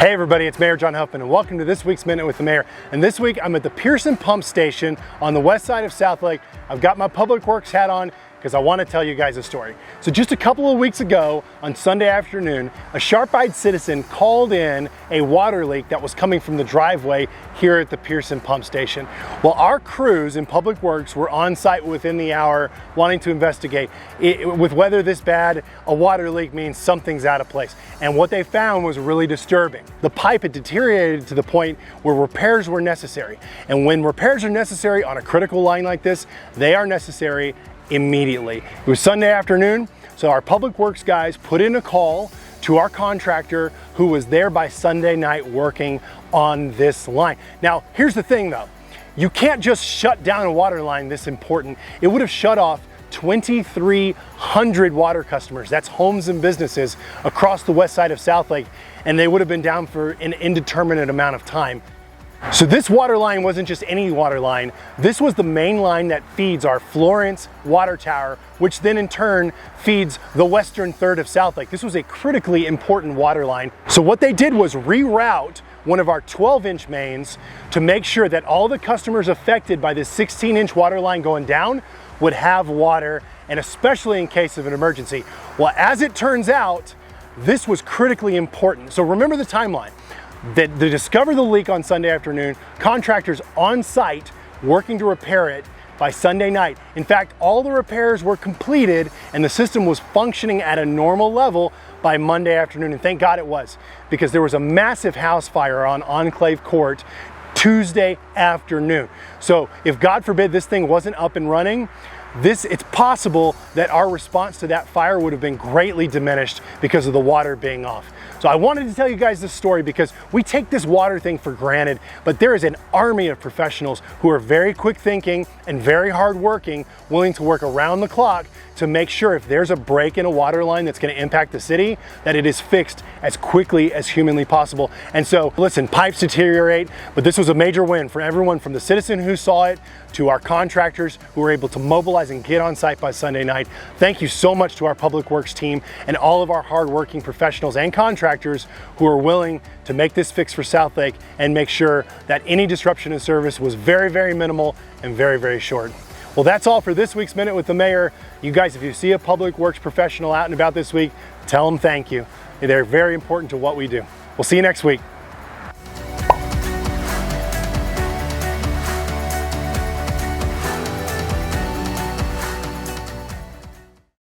Hey everybody, it's Mayor John Huffman and welcome to this week's Minute with the Mayor. And this week I'm at the Pearson Pump Station on the west side of Southlake. I've got my Public Works hat on because I want to tell you guys a story. So just a couple of weeks ago on Sunday afternoon, a sharp-eyed citizen called in a water leak that was coming from the driveway here at the Pearson Pump Station. Well, our crews in Public Works were on site within the hour wanting to investigate. With weather this bad, a water leak means something's out of place. And what they found was really disturbing. The pipe had deteriorated to the point where repairs were necessary. And when repairs are necessary on a critical line like this, they are necessary immediately. It was Sunday afternoon, so our Public Works guys put in a call to our contractor who was there by Sunday night working on this line. Now, here's the thing though. You can't just shut down a water line this important. It would have shut off 2,300 water customers. That's homes and businesses across the west side of Southlake, and they would have been down for an indeterminate amount of time. So this water line wasn't just any water line. This was the main line that feeds our Florence water tower, which then in turn feeds the western third of Southlake. This was a critically important water line. So what they did was reroute one of our 12-inch mains to make sure that all the customers affected by this 16-inch water line going down would have water, and especially in case of an emergency. Well, as it turns out, this was critically important. So remember the timeline. They discovered the leak on Sunday afternoon, contractors on site working to repair it by Sunday night. In fact, all the repairs were completed and the system was functioning at a normal level by Monday afternoon, and thank God it was, because there was a massive house fire on Enclave Court Tuesday afternoon. So if God forbid this thing wasn't up and running, it's possible that our response to that fire would have been greatly diminished because of the water being off. So I wanted to tell you guys this story because we take this water thing for granted, but there is an army of professionals who are very quick thinking and very hard working, willing to work around the clock to make sure if there's a break in a water line that's going to impact the city, that it is fixed as quickly as humanly possible. And so listen, pipes deteriorate, but this was a major win for everyone, from the citizen who saw it to our contractors who were able to mobilize and get on site by Sunday night. Thank you so much to our Public Works team and all of our hardworking professionals and contractors who are willing to make this fix for Southlake and make sure that any disruption in service was very, very minimal and very, very short. Well, that's all for this week's Minute with the Mayor. You guys, if you see a Public Works professional out and about this week, tell them thank you. They're very important to what we do. We'll see you next week.